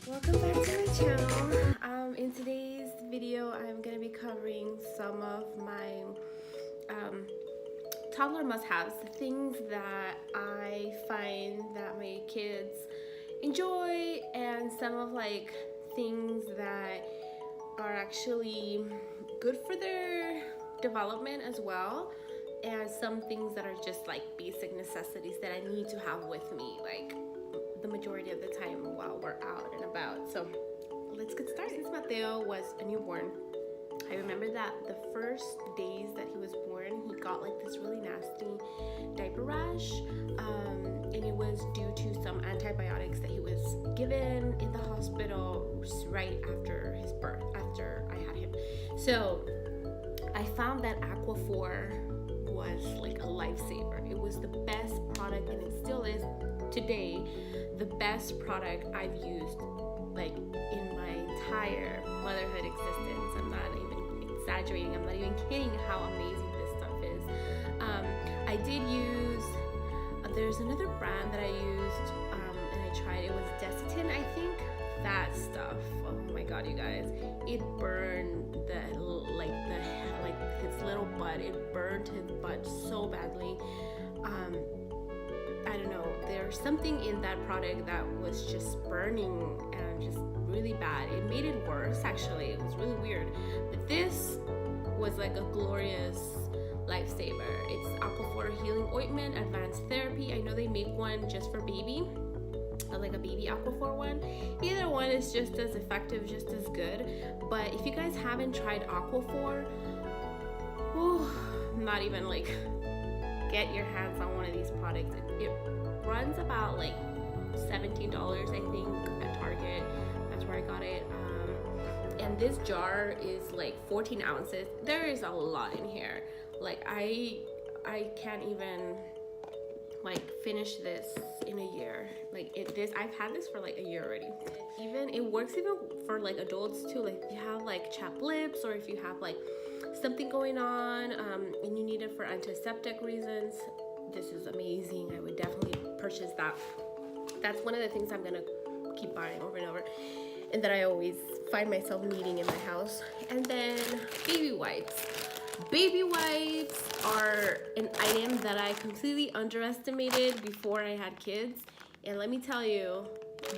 Welcome back to my channel. In today's video, I'm going to be covering some of my toddler must-haves, things that I find that my kids enjoy, and some of things that are actually good for their development as well, and some things that are just like basic necessities that I need to have with me the majority of the time while we're out and about. So let's get started. Since Mateo was a newborn, I remember that the first days that he was born, he got like this really nasty diaper rash, and it was due to some antibiotics that he was given in the hospital right after his birth, after I had him. So I found that Aquaphor was like a lifesaver. It was the best product, and it still is today the best product I've used like in my entire motherhood existence. I'm not even exaggerating, I'm not even kidding how amazing this stuff is. I did use there's another brand that I used, and I tried. It was Desitin, I think. That stuff, oh my god, you guys, it burned his little butt. It burned his butt so badly. I don't know, there's something in that product that was just burning and just really bad. It made it worse, actually. It was really weird. But this was like a glorious lifesaver. It's Aquaphor Healing Ointment Advanced Therapy. I know they make one just for baby, like a baby Aquaphor one. Either one is just as effective, just as good. But if you guys haven't tried Aquaphor, not even get your hands on one of these products. It runs about like $17, I think, at Target. That's where I got it. And this jar is like 14 ounces. There is a lot in here. Like I can't even finish this in a year. I've had this for like a year already. It works even for like adults too. Like if you have like chapped lips, or if you have like something going on, and you need it for antiseptic reasons, this is amazing. I would definitely purchase that. That's one of the things I'm gonna keep buying over and over, and that I always find myself needing in my house. And then baby wipes. Baby wipes are an item that I completely underestimated before I had kids, and let me tell you,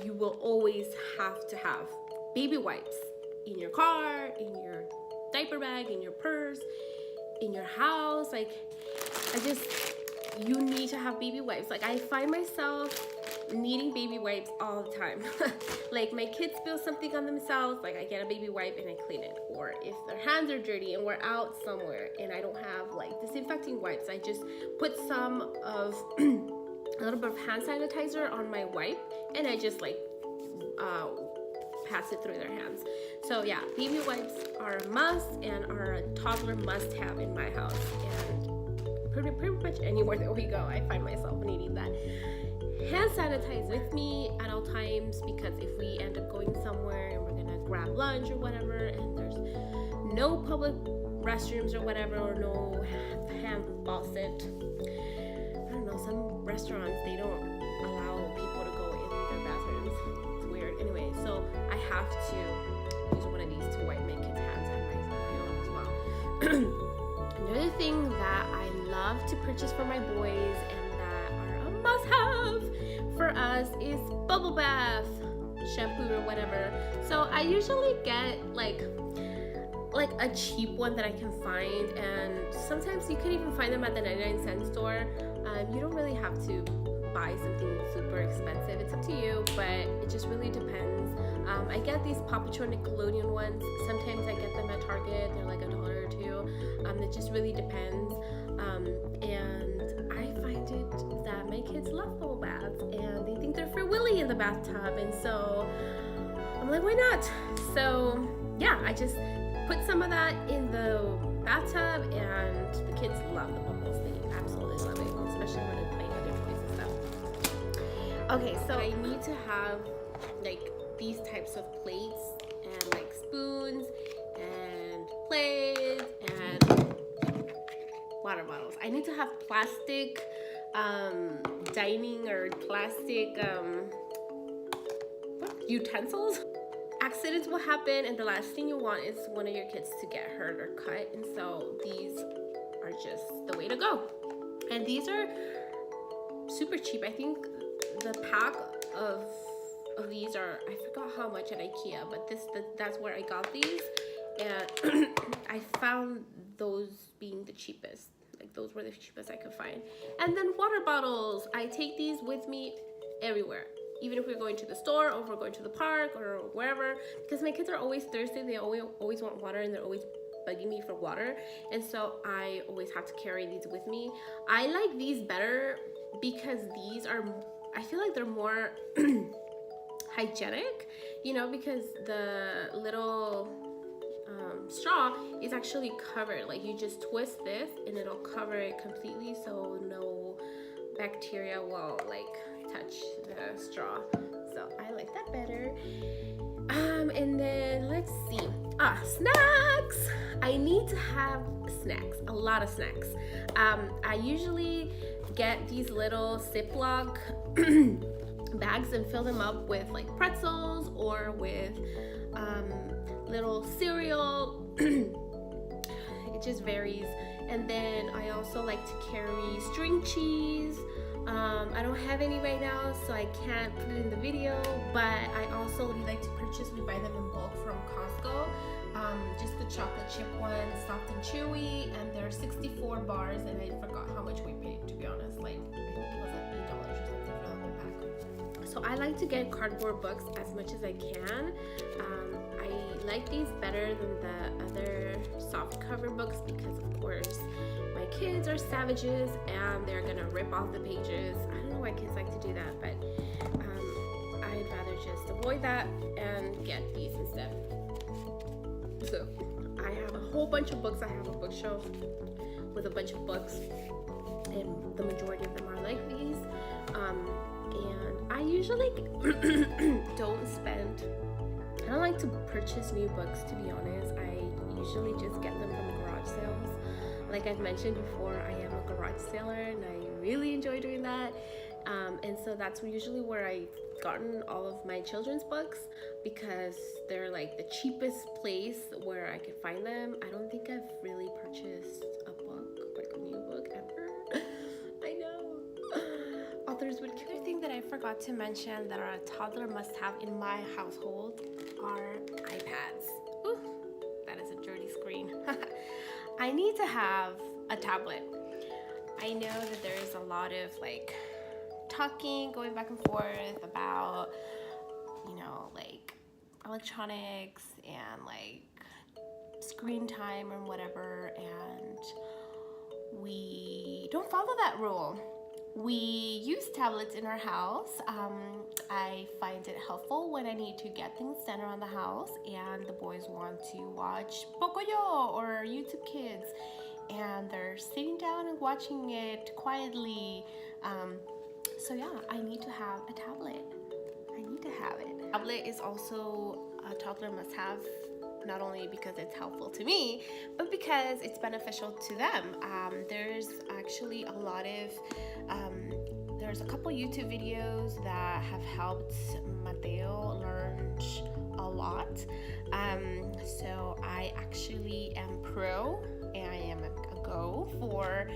you will always have to have baby wipes in your car, in your diaper bag, in your purse, in your house. You need to have baby wipes. I find myself needing baby wipes all the time. Like my kids spill something on themselves, I get a baby wipe and I clean it. Or if their hands are dirty and we're out somewhere and I don't have disinfecting wipes, I just put some of a little bit of hand sanitizer on my wipe, and I just pass it through their hands. So yeah, baby wipes are a must and are a toddler must have in my house, and pretty much anywhere that we go, I find myself needing that. Hand sanitizer with me at all times, because if we end up going somewhere and we're gonna grab lunch or whatever, and there's no public restrooms or whatever, or no hand faucet, I don't know, some restaurants, they don't allow people to go in their bathrooms. It's weird. Anyway, so I have to use one of these to wipe my kids' hands and my own as well. Another thing that I love to purchase for my boys, and that are a must-have for us, is bubble bath shampoo or whatever. So I usually get like a cheap one that I can find, and sometimes you can even find them at the 99-cent store. You don't really have to buy something super expensive. It's up to you, but it just really depends. I get these Paw Patrol Nickelodeon ones. Sometimes I get them at Target. They're like $1 or $2. It just really depends. And I find it that my kids love bubble baths, and they think they're for Willy in the bathtub, and so I'm like, why not? So yeah, I just put some of that in the bathtub, and the kids love the bubbles. They absolutely love it, especially when it's playing other toys and stuff. Okay, so I need to have these types of plates and spoons and plates and water bottles. I need to have plastic dining or plastic utensils. Accidents will happen, and the last thing you want is one of your kids to get hurt or cut, and so these are just the way to go. And these are super cheap. I think the pack of these are, I forgot how much at IKEA, but that's where I got these, and I found those being the cheapest. Like, those were the cheapest I could find. And then water bottles. I take these with me everywhere, even if we're going to the store or if we're going to the park or wherever, because my kids are always thirsty. They always want water, and they're always bugging me for water, and so I always have to carry these with me. I like these better because these are, I feel like they're more hygienic, you know, because the little straw is actually covered. Like, you just twist this and it'll cover it completely, so no bacteria will like touch the straw. So I like that better. And then let's see. Snacks. I need to have snacks, a lot of snacks. I usually get these little Ziploc bags and fill them up with like pretzels or with little cereal. It just varies. And then I also like to carry string cheese. I don't have any right now, so I can't put it in the video, but I also really like to purchase, we buy them in bulk from Costco. Just the chocolate chip ones, soft and chewy, and they're 64 bars, and I forgot how much we paid, to be honest. Like, I think it was like $8 or something for the whole pack. So I like to get cardboard books as much as I can. I like these better than the other soft cover books because, of course, my kids are savages and they're gonna rip off the pages. I don't know why kids like to do that, but I'd rather just avoid that and get these instead. So I have a whole bunch of books. I have a bookshelf with a bunch of books, and the majority of them are like these. And I usually I don't like to purchase new books, to be honest. I usually just get them from garage sales. Like I've mentioned before, I am a garage seller and I really enjoy doing that. And so that's usually where I've gotten all of my children's books, because they're like the cheapest place where I could find them. I don't think I've really purchased a book, like a new book, ever. I know. Authors would kill. Another thing that I forgot to mention that a toddler must have in my household are iPads. Ooh, that is a dirty screen. I need to have a tablet. I know that there is a lot of like talking going back and forth about, you know, like electronics and like screen time and whatever, and we don't follow that rule. We use tablets in our house. I find it helpful when I need to get things done around the house and the boys want to watch Pocoyo or YouTube Kids, and they're sitting down and watching it quietly. So yeah, I need to have a tablet. I need to have it. Tablet is also a toddler must have, not only because it's helpful to me, but because it's beneficial to them. There's actually a lot of, there's a couple YouTube videos that have helped Mateo learn a lot. So I actually am pro, and I am a go for,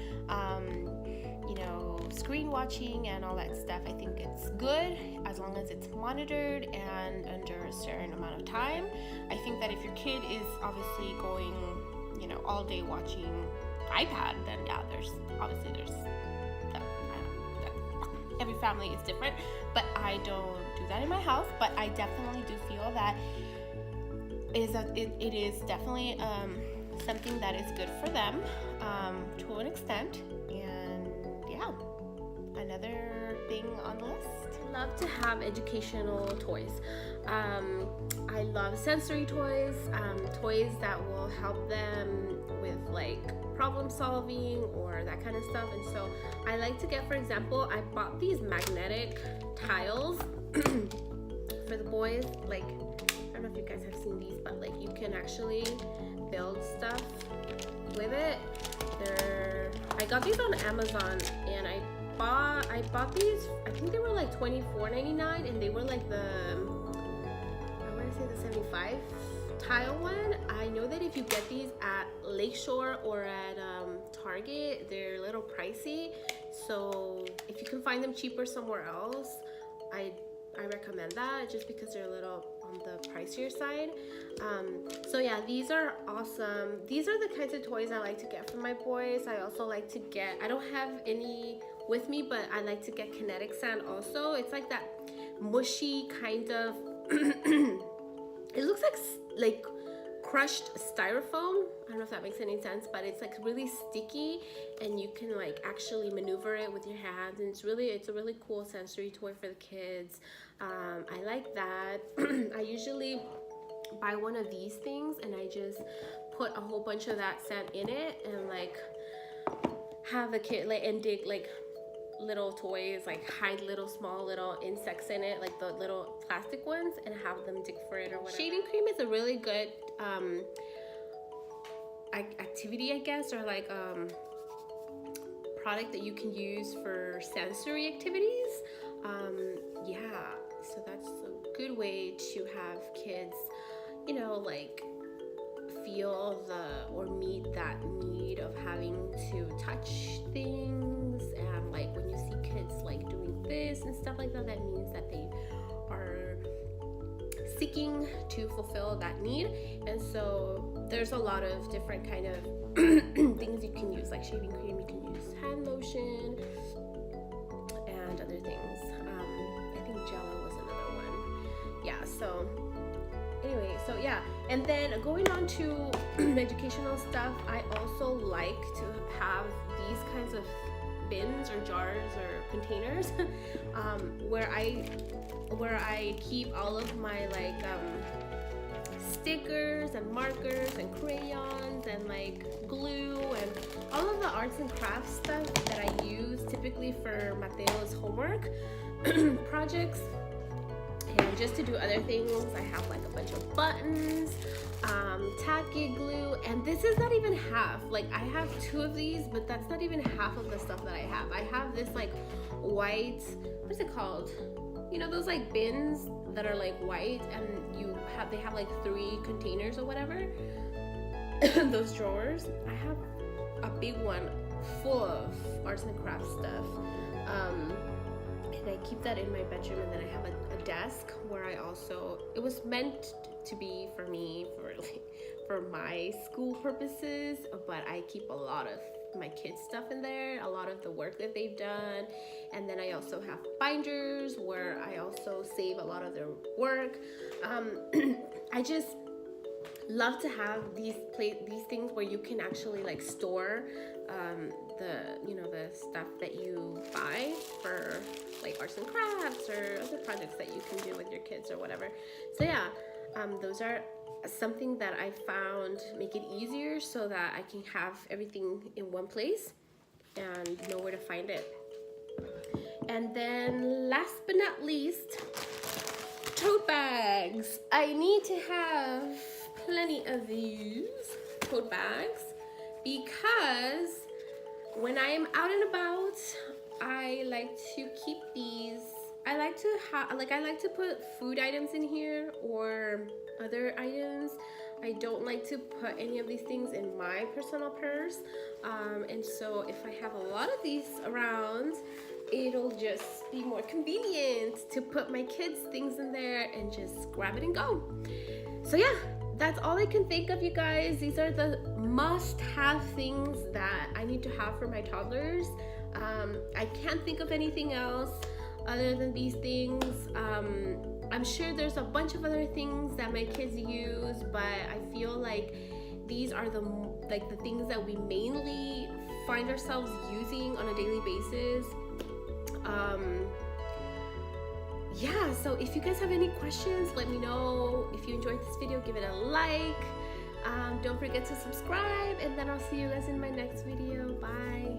you know, screen watching and all that stuff. I think it's good as long as it's monitored and under a certain amount of time. I think that if your kid is obviously going, you know, all day watching iPad, then yeah, there's every family is different, but I don't do that in my house. But I definitely do feel that it is definitely something that is good for them to an extent. And yeah, another thing on the list. I love to have educational toys. I love sensory toys, toys that will help them with like problem solving or that kind of stuff. And so I like to get, for example, I bought these magnetic tiles for the boys. Like, I don't know if you guys have seen these, but like you can actually build stuff with it. I got these on Amazon, and I bought these, I think they were like $24.99, and they were like the 5 tile one. I know that if you get these at Lakeshore or at Target, they're a little pricey. So if you can find them cheaper somewhere else, I recommend that, just because they're a little on the pricier side. So yeah, these are awesome. These are the kinds of toys I like to get for my boys. I also like to get, I don't have any with me, but I like to get kinetic sand also. It's like that mushy kind of it looks like crushed styrofoam. I don't know if that makes any sense, but it's like really sticky, and you can like actually maneuver it with your hands, and it's a really cool sensory toy for the kids. I like that. I usually buy one of these things and I just put a whole bunch of that sand in it, and like have the kid like and dig like little toys, like hide small little insects in it, like the little plastic ones, and have them dig for it or whatever. Shaving cream is a really good activity, I guess, or like product that you can use for sensory activities. Yeah, so that's a good way to have kids, you know, like feel or meet that need of having to touch things. And like when you see kids like doing this and stuff like that, that means that they are seeking to fulfill that need. And so there's a lot of different kind of things you can use, like shaving cream, you can use hand lotion and other things. I think Jello was another one. Yeah, so anyway, so yeah, and then going on to educational stuff, I also like to have these kinds of bins or jars or containers where I keep all of my like stickers and markers and crayons and like glue and all of the arts and crafts stuff that I use typically for Mateo's homework projects. And just to do other things, I have like a bunch of buttons, tacky glue, and this is not even half. Like I have 2 of these, but that's not even half of the stuff that I have. I have this like white, what's it called? You know, those like bins that are like white, and they have like 3 containers or whatever. Those drawers. I have a big one full of arts and crafts stuff. And I keep that in my bedroom, and then I have a desk where it was meant to be for me for my school purposes, but I keep a lot of my kids' stuff in there, a lot of the work that they've done. And then I also have binders where I also save a lot of their work. I just love to have these things where you can actually like store the stuff that you buy for like arts and crafts or other projects that you can do with your kids or whatever. So yeah, those are something that I found make it easier so that I can have everything in one place and know where to find it. And then last but not least, tote bags. I need to have plenty of these tote bags because when I am out and about, I like to keep these. I like to put food items in here or other items. I don't like to put any of these things in my personal purse. And so if I have a lot of these around, it'll just be more convenient to put my kids' things in there and just grab it and go. So yeah, that's all I can think of, you guys. These are the must-have things that I need to have for my toddlers. I can't think of anything else other than these things. I'm sure there's a bunch of other things that my kids use, but I feel like these are the things that we mainly find ourselves using on a daily basis. Yeah, so if you guys have any questions, let me know. If you enjoyed this video, give it a like. Don't forget to subscribe, and then I'll see you guys in my next video. Bye.